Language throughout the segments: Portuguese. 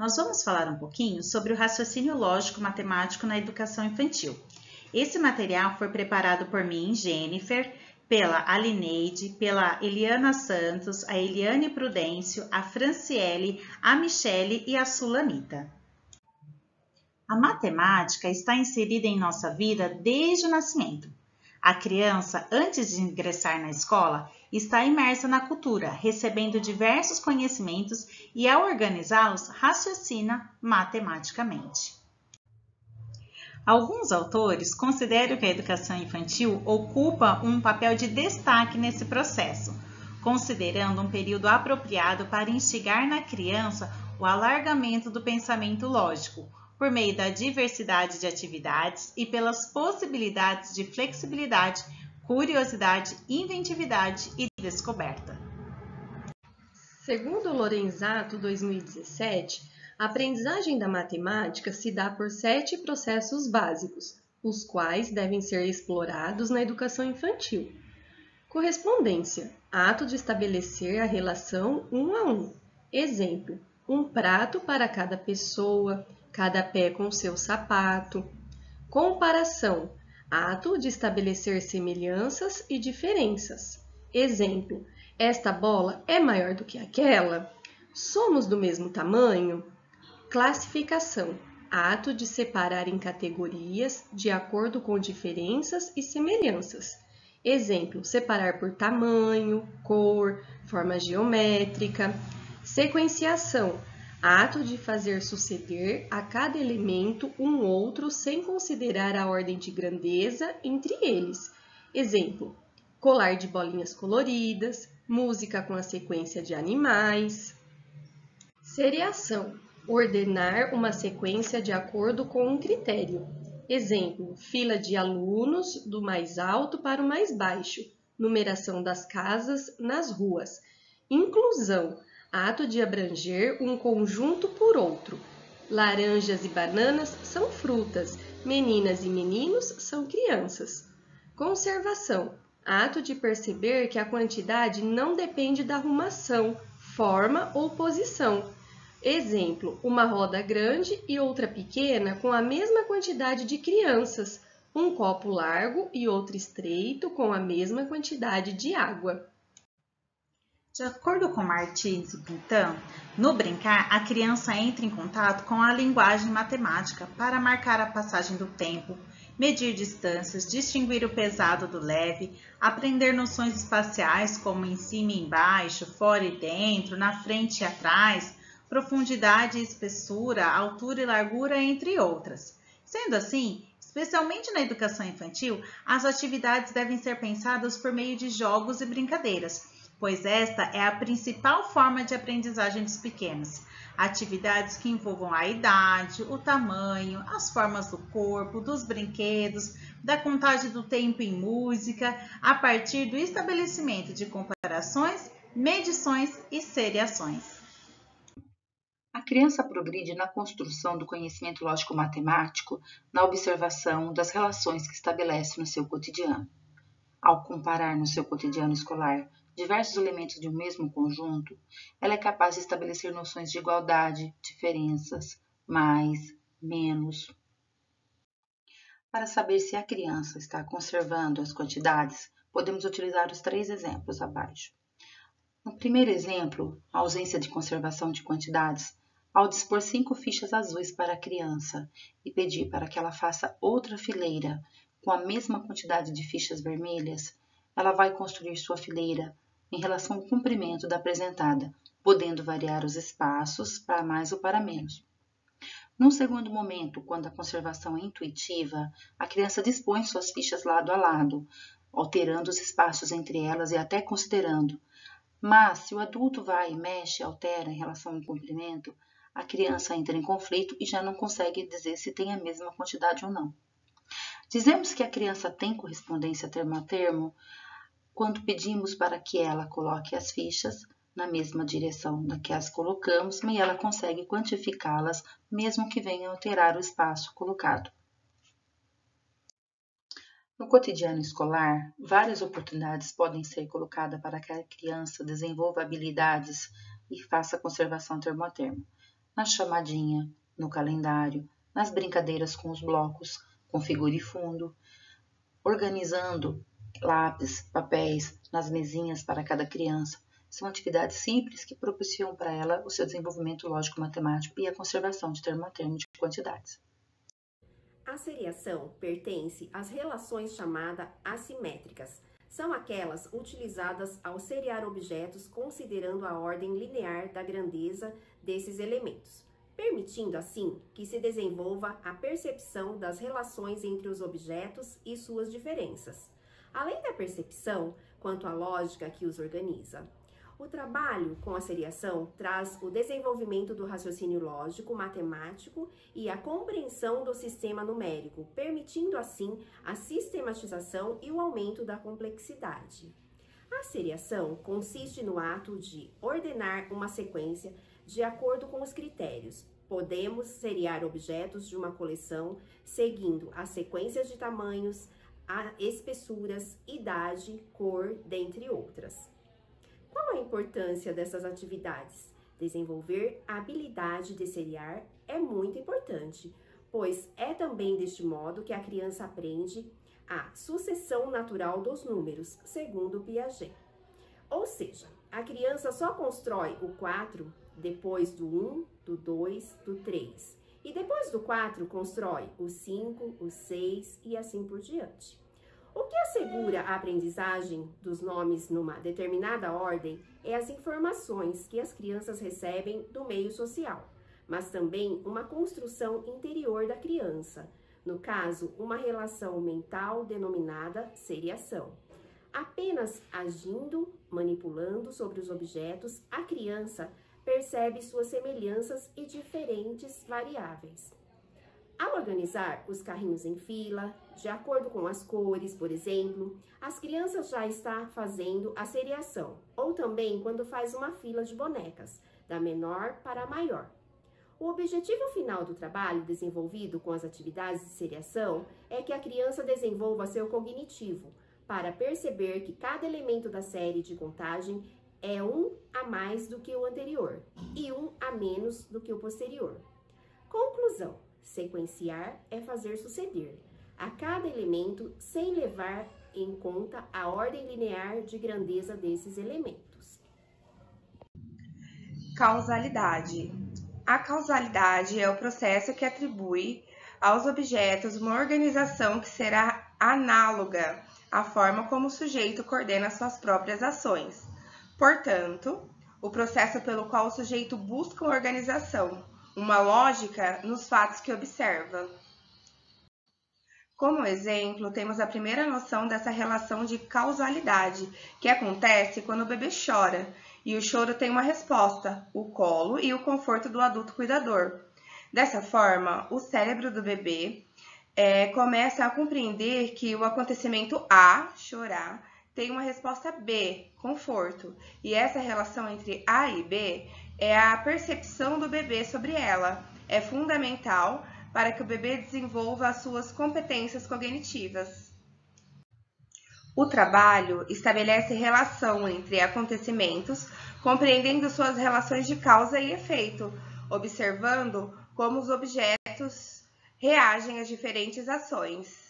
nós vamos falar um pouquinho sobre o raciocínio lógico-matemático na educação infantil. Esse material foi preparado por mim, Jennifer, pela Alineide, pela Eliana Santos, a Eliane Prudêncio, a Franciele, a Michele e a Sulamita. A matemática está inserida em nossa vida desde o nascimento. A criança, antes de ingressar na escola, está imersa na cultura, recebendo diversos conhecimentos e, ao organizá-los, raciocina matematicamente. Alguns autores consideram que a educação infantil ocupa um papel de destaque nesse processo, considerando um período apropriado para instigar na criança o alargamento do pensamento lógico, por meio da diversidade de atividades e pelas possibilidades de flexibilidade, curiosidade, inventividade e descoberta. Segundo Lorenzato, 2017, a aprendizagem da matemática se dá por 7 processos básicos, os quais devem ser explorados na educação infantil. Correspondência, ato de estabelecer a relação 1 a 1. Exemplo, um prato para cada pessoa, cada pé com seu sapato. Comparação, ato de estabelecer semelhanças e diferenças. Exemplo, esta bola é maior do que aquela? Somos do mesmo tamanho? Classificação, ato de separar em categorias de acordo com diferenças e semelhanças. Exemplo, separar por tamanho, cor, forma geométrica. Sequenciação, ato de fazer suceder a cada elemento um outro sem considerar a ordem de grandeza entre eles. Exemplo, colar de bolinhas coloridas, música com a sequência de animais. Seriação, ordenar uma sequência de acordo com um critério. Exemplo, fila de alunos do mais alto para o mais baixo, numeração das casas nas ruas. Inclusão, ato de abranger um conjunto por outro. Laranjas e bananas são frutas, meninas e meninos são crianças. Conservação, ato de perceber que a quantidade não depende da arrumação, forma ou posição. Exemplo, uma roda grande e outra pequena com a mesma quantidade de crianças, um copo largo e outro estreito com a mesma quantidade de água. De acordo com Martins e Quintana, no brincar, a criança entra em contato com a linguagem matemática para marcar a passagem do tempo, medir distâncias, distinguir o pesado do leve, aprender noções espaciais como em cima e embaixo, fora e dentro, na frente e atrás, profundidade e espessura, altura e largura, entre outras. Sendo assim, especialmente na educação infantil, as atividades devem ser pensadas por meio de jogos e brincadeiras, pois esta é a principal forma de aprendizagem dos pequenos. Atividades que envolvam a idade, o tamanho, as formas do corpo, dos brinquedos, da contagem do tempo em música, a partir do estabelecimento de comparações, medições e seriações. A criança progride na construção do conhecimento lógico-matemático, na observação das relações que estabelece no seu cotidiano. Ao comparar no seu cotidiano escolar diversos elementos de um mesmo conjunto, ela é capaz de estabelecer noções de igualdade, diferenças, mais, menos. Para saber se a criança está conservando as quantidades, podemos utilizar os 3 exemplos abaixo. No primeiro exemplo, a ausência de conservação de quantidades, ao dispor 5 fichas azuis para a criança e pedir para que ela faça outra fileira com a mesma quantidade de fichas vermelhas, ela vai construir sua fileira em relação ao comprimento da apresentada, podendo variar os espaços para mais ou para menos. Num segundo momento, quando a conservação é intuitiva, a criança dispõe suas fichas lado a lado, alterando os espaços entre elas e até considerando. Mas, se o adulto vai, mexe, altera em relação ao comprimento, a criança entra em conflito e já não consegue dizer se tem a mesma quantidade ou não. Dizemos que a criança tem correspondência termo a termo quando pedimos para que ela coloque as fichas na mesma direção da que as colocamos, mas ela consegue quantificá-las, mesmo que venha alterar o espaço colocado. No cotidiano escolar, várias oportunidades podem ser colocadas para que a criança desenvolva habilidades e faça conservação termo a termo. na chamadinha, no calendário, nas brincadeiras com os blocos, com figura e fundo, organizando lápis, papéis nas mesinhas para cada criança. São atividades simples que propiciam para ela o seu desenvolvimento lógico-matemático e a conservação de termo a termo de quantidades. A seriação pertence às relações chamadas assimétricas. São aquelas utilizadas ao seriar objetos considerando a ordem linear da grandeza desses elementos, permitindo assim que se desenvolva a percepção das relações entre os objetos e suas diferenças, além da percepção quanto à lógica que os organiza. O trabalho com a seriação traz o desenvolvimento do raciocínio lógico, matemático e a compreensão do sistema numérico, permitindo assim a sistematização e o aumento da complexidade. A seriação consiste no ato de ordenar uma sequência de acordo com os critérios. Podemos seriar objetos de uma coleção seguindo as sequências de tamanhos, espessuras, idade, cor, dentre outras. Qual a importância dessas atividades? Desenvolver a habilidade de seriar é muito importante, pois é também deste modo que a criança aprende a sucessão natural dos números, segundo Piaget. Ou seja, a criança só constrói o 4 depois do 1, do 2, do 3. E depois do 4, constrói o 5, o 6 e assim por diante. O que assegura a aprendizagem dos nomes numa determinada ordem é as informações que as crianças recebem do meio social, mas também uma construção interior da criança, no caso, uma relação mental denominada seriação. Apenas agindo, manipulando sobre os objetos, a criança percebe suas semelhanças e diferentes variáveis. Ao organizar os carrinhos em fila, de acordo com as cores, por exemplo, as crianças já estão fazendo a seriação, ou também quando faz uma fila de bonecas, da menor para a maior. O objetivo final do trabalho desenvolvido com as atividades de seriação é que a criança desenvolva seu cognitivo, para perceber que cada elemento da série de contagem é um a mais do que o anterior e um a menos do que o posterior. Conclusão: sequenciar é fazer suceder a cada elemento sem levar em conta a ordem linear de grandeza desses elementos. Causalidade. A causalidade é o processo que atribui aos objetos uma organização que será análoga à forma como o sujeito coordena suas próprias ações. Portanto, o processo pelo qual o sujeito busca uma organização, uma lógica nos fatos que observa. Como exemplo, temos a primeira noção dessa relação de causalidade, que acontece quando o bebê chora, e o choro tem uma resposta, o colo e o conforto do adulto cuidador. Dessa forma, o cérebro do bebê começa a compreender que o acontecimento A, chorar, tem uma resposta B, conforto, e essa relação entre A e B é a percepção do bebê sobre ela. É fundamental para que o bebê desenvolva as suas competências cognitivas. O trabalho estabelece relação entre acontecimentos, compreendendo suas relações de causa e efeito, observando como os objetos reagem às diferentes ações.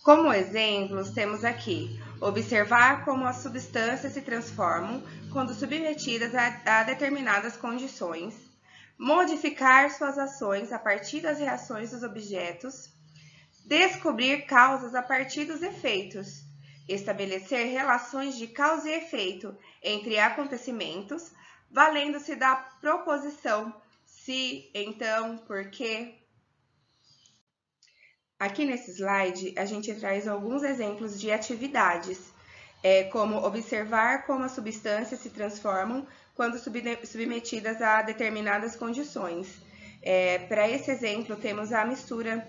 Como exemplos, temos aqui observar como as substâncias se transformam quando submetidas a determinadas condições, modificar suas ações a partir das reações dos objetos, descobrir causas a partir dos efeitos, estabelecer relações de causa e efeito entre acontecimentos, valendo-se da proposição se, então, porquê. Aqui nesse slide, a gente traz alguns exemplos de atividades, como observar como as substâncias se transformam quando submetidas a determinadas condições. Para esse exemplo, temos a mistura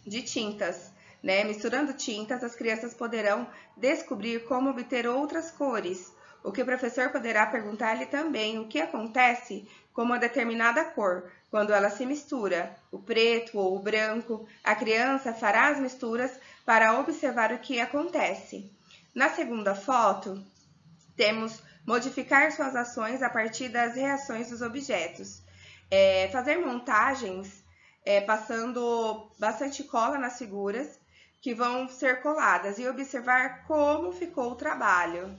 de tintas. Misturando tintas, as crianças poderão descobrir como obter outras cores. O que o professor poderá perguntar-lhe também o que acontece com uma determinada cor, quando ela se mistura, o preto ou o branco. A criança fará as misturas para observar o que acontece. Na segunda foto, temos Modificar suas ações a partir das reações dos objetos. Fazer montagens passando bastante cola nas figuras que vão ser coladas e observar como ficou o trabalho.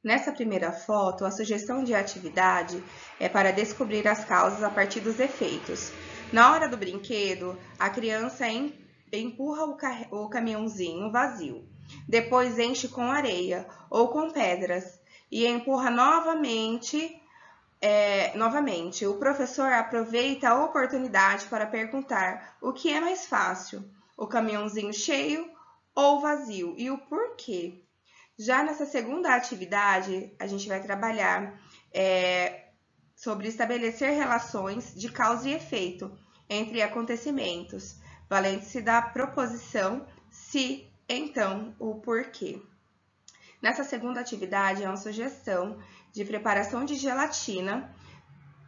Nessa primeira foto, a sugestão de atividade é para descobrir as causas a partir dos efeitos. Na hora do brinquedo, a criança empurra o caminhãozinho vazio, depois enche com areia ou com pedras e empurra novamente. O professor aproveita a oportunidade para perguntar o que é mais fácil, o caminhãozinho cheio ou vazio e o porquê. Já nessa segunda atividade, a gente vai trabalhar sobre estabelecer relações de causa e efeito entre acontecimentos, valendo-se da proposição se, então, o porquê. Nessa segunda atividade, é uma sugestão de preparação de gelatina.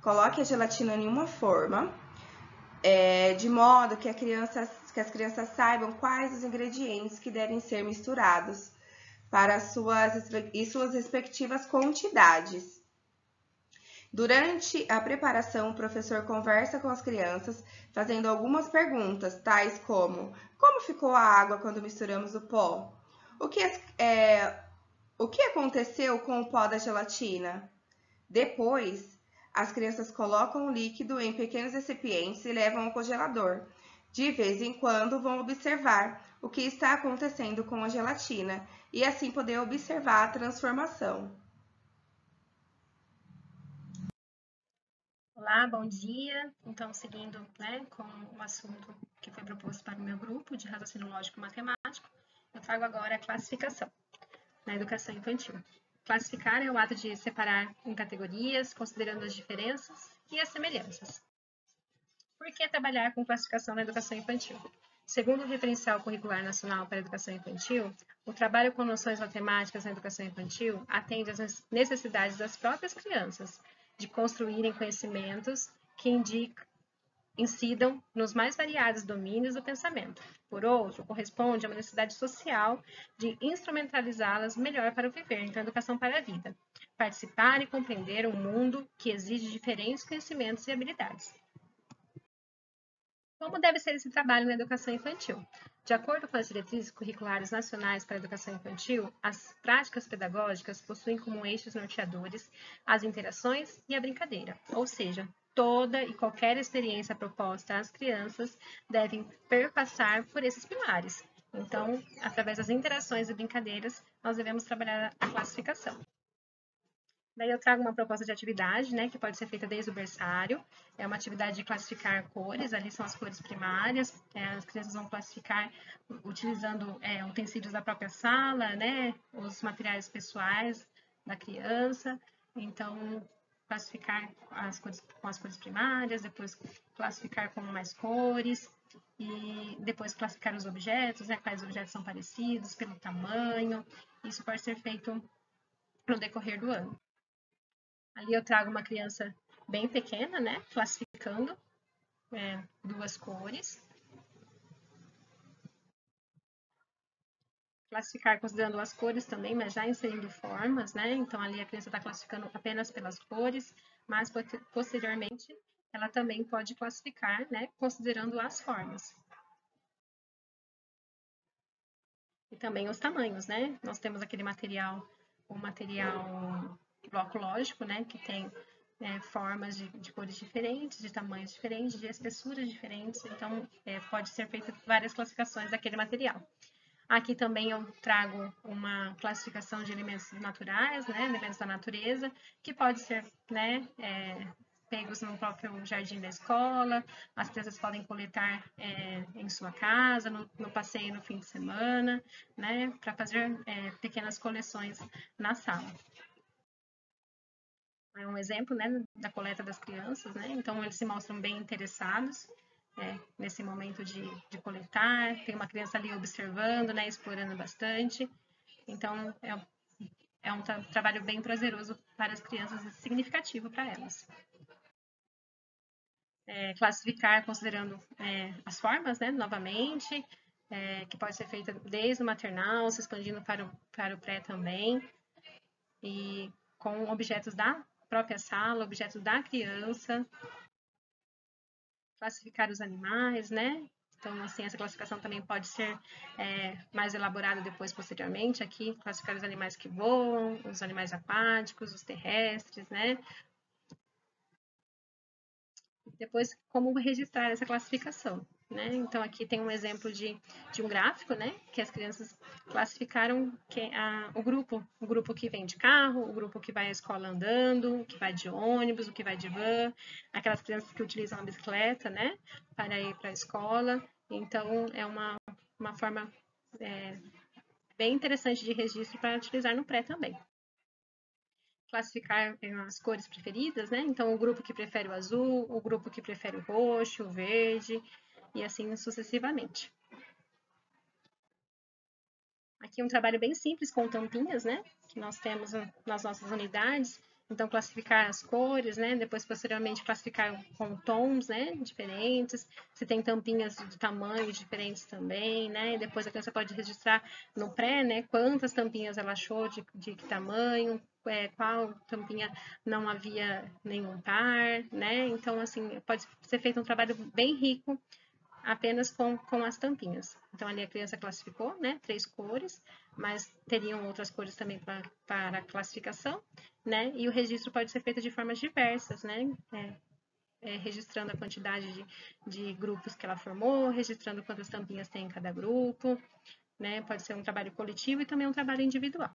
Coloque a gelatina em uma forma, de modo que as crianças saibam quais os ingredientes que devem ser misturados para suas respectivas quantidades. Durante a preparação, o professor conversa com as crianças, fazendo algumas perguntas, tais como: como ficou a água quando misturamos o pó? O que aconteceu com o pó da gelatina? Depois, as crianças colocam o líquido em pequenos recipientes e levam ao congelador. De vez em quando, vão observar o que está acontecendo com a gelatina e assim poder observar a transformação. Olá, bom dia. Então, seguindo com o assunto que foi proposto para o meu grupo de raciocínio lógico matemático, eu trago agora a classificação na educação infantil. Classificar é o ato de separar em categorias, considerando as diferenças e as semelhanças. Por que trabalhar com classificação na educação infantil? Segundo o Referencial Curricular Nacional para a Educação Infantil, o trabalho com noções matemáticas na educação infantil atende às necessidades das próprias crianças de construírem conhecimentos que incidam nos mais variados domínios do pensamento. Por outro, corresponde a uma necessidade social de instrumentalizá-las melhor para o viver, então educação para a vida. Participar e compreender um mundo que exige diferentes conhecimentos e habilidades. Como deve ser esse trabalho na educação infantil? De acordo com as diretrizes curriculares nacionais para a educação infantil, as práticas pedagógicas possuem como eixos norteadores as interações e a brincadeira, ou seja, toda e qualquer experiência proposta às crianças devem perpassar por esses pilares. Então, através das interações e brincadeiras, nós devemos trabalhar a classificação. Daí eu trago uma proposta de atividade, que pode ser feita desde o berçário. É uma atividade de classificar cores, ali são as cores primárias. As crianças vão classificar utilizando utensílios da própria sala, os materiais pessoais da criança. Então, classificar as cores com as cores primárias, depois classificar com mais cores, e depois classificar os objetos, quais objetos são parecidos, pelo tamanho. Isso pode ser feito no decorrer do ano. Ali eu trago uma criança bem pequena, classificando duas cores. Classificar considerando as cores também, mas já inserindo formas, Então ali a criança está classificando apenas pelas cores, mas posteriormente ela também pode classificar, considerando as formas. E também os tamanhos, Nós temos aquele material, o material bloco lógico, que tem formas de cores diferentes, de tamanhos diferentes, de espessuras diferentes, então pode ser feita várias classificações daquele material. Aqui também eu trago uma classificação de elementos naturais, elementos da natureza, que pode ser pegos no próprio jardim da escola, as crianças podem coletar em sua casa, no passeio no fim de semana, para fazer pequenas coleções na sala. É um exemplo da coleta das crianças, Então eles se mostram bem interessados nesse momento de coletar. Tem uma criança ali observando, explorando bastante. Então é um trabalho bem prazeroso para as crianças e significativo para elas. Classificar considerando as formas, novamente, que pode ser feita desde o maternal, se expandindo para o pré também, e com objetos da própria sala, objetos da criança, classificar os animais, né? Então, assim, essa classificação também pode ser mais elaborada depois, posteriormente. Aqui, classificar os animais que voam, os animais aquáticos, os terrestres, né? Depois, como registrar essa classificação, né? Então, aqui tem um exemplo de um gráfico, né? Que as crianças classificaram o grupo que vem de carro, o grupo que vai à escola andando, o que vai de ônibus, o que vai de van, aquelas crianças que utilizam a bicicleta, né? Para ir para a escola. Então, é uma forma bem interessante de registro para utilizar no pré também. Classificar as cores preferidas, né? Então, o grupo que prefere o azul, o grupo que prefere o roxo, o verde, e assim sucessivamente. Aqui um trabalho bem simples com tampinhas, né? Que nós temos nas nossas unidades. Então, classificar as cores, né? Depois, posteriormente, classificar com tons, né? Diferentes. Se tem tampinhas de tamanhos diferentes também, né? E depois a criança pode registrar no pré, né? Quantas tampinhas ela achou, de que tamanho, qual tampinha não havia nenhum par, né? Então, assim, pode ser feito um trabalho bem rico apenas com as tampinhas. Então, ali a criança classificou, né, 3 cores, mas teriam outras cores também para a classificação, né, e o registro pode ser feito de formas diversas, né, registrando a quantidade de grupos que ela formou, registrando quantas tampinhas tem em cada grupo, né, pode ser um trabalho coletivo e também um trabalho individual.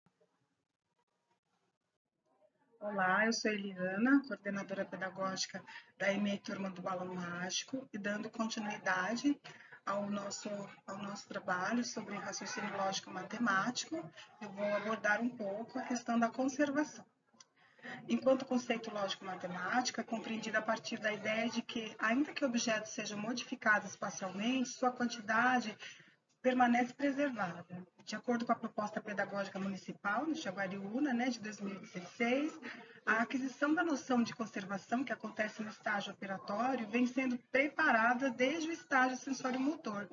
Olá, eu sou Eliana, coordenadora pedagógica da EMEI Turma do Balão Mágico, e dando continuidade ao nosso trabalho sobre raciocínio lógico matemático, eu vou abordar um pouco a questão da conservação. Enquanto conceito lógico-matemático é compreendido a partir da ideia de que, ainda que objetos sejam modificados espacialmente, sua quantidade permanece preservada. De acordo com a proposta pedagógica municipal de Jaguariúna, né, de 2016, a aquisição da noção de conservação que acontece no estágio operatório vem sendo preparada desde o estágio sensório-motor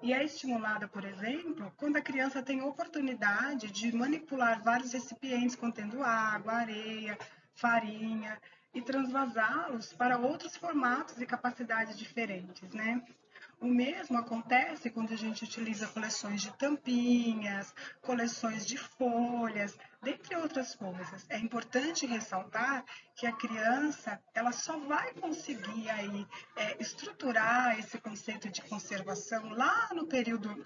e é estimulada, por exemplo, quando a criança tem oportunidade de manipular vários recipientes contendo água, areia, farinha e transvasá-los para outros formatos e capacidades diferentes, né? O mesmo acontece quando a gente utiliza coleções de tampinhas, coleções de folhas, dentre outras coisas. É importante ressaltar que a criança ela só vai conseguir aí estruturar esse conceito de conservação lá no período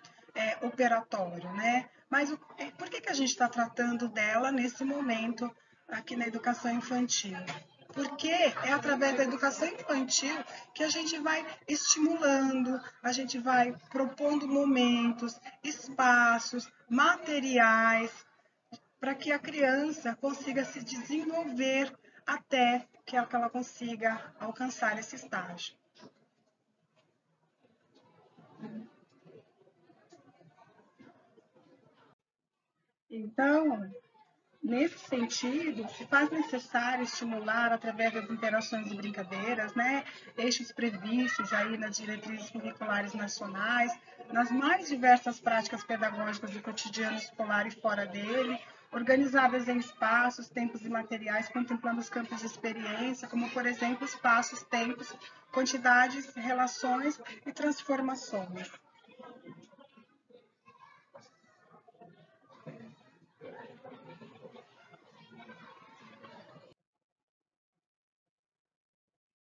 operatório, né? Mas por que a gente está tratando dela nesse momento aqui na educação infantil? Porque é através da educação infantil que a gente vai estimulando, a gente vai propondo momentos, espaços, materiais, para que a criança consiga se desenvolver até que ela consiga alcançar esse estágio. Então, nesse sentido, se faz necessário estimular, através das interações e brincadeiras, né, eixos previstos aí nas diretrizes curriculares nacionais, nas mais diversas práticas pedagógicas do cotidiano escolar e fora dele, organizadas em espaços, tempos e materiais, contemplando os campos de experiência, como, por exemplo, espaços, tempos, quantidades, relações e transformações.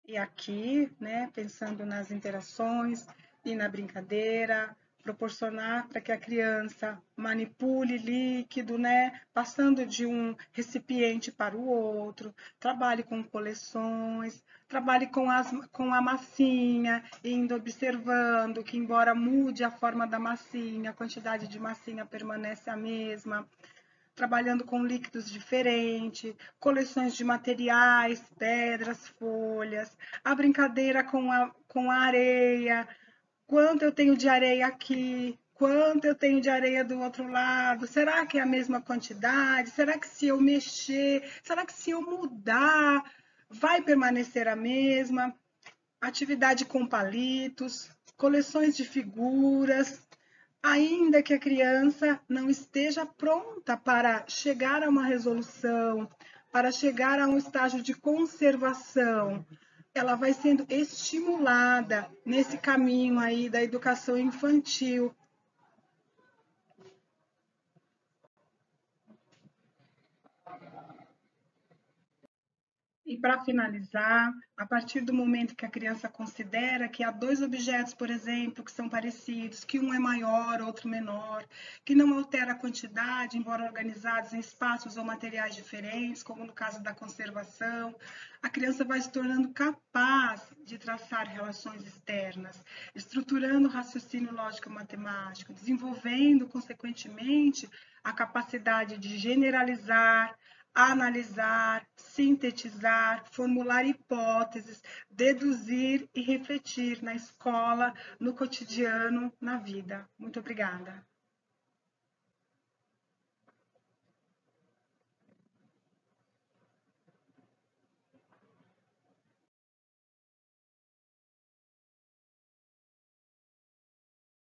E aqui, né, pensando nas interações e na brincadeira, proporcionar para que a criança manipule líquido, né, passando de um recipiente para o outro, trabalhe com coleções, trabalhe com a massinha, indo observando que, embora mude a forma da massinha, a quantidade de massinha permanece a mesma, trabalhando com líquidos diferentes, coleções de materiais, pedras, folhas, a brincadeira com a areia, quanto eu tenho de areia aqui, quanto eu tenho de areia do outro lado, será que é a mesma quantidade? Será que se eu mexer, será que se eu mudar, vai permanecer a mesma? Atividade com palitos, coleções de figuras, ainda que a criança não esteja pronta para chegar a uma resolução, para chegar a um estágio de conservação, ela vai sendo estimulada nesse caminho aí da educação infantil. E para finalizar, a partir do momento que a criança considera que há dois objetos, por exemplo, que são parecidos, que um é maior, outro menor, que não altera a quantidade, embora organizados em espaços ou materiais diferentes, como no caso da conservação, a criança vai se tornando capaz de traçar relações externas, estruturando o raciocínio lógico-matemático, desenvolvendo, consequentemente, a capacidade de generalizar, analisar, sintetizar, formular hipóteses, deduzir e refletir na escola, no cotidiano, na vida. Muito obrigada.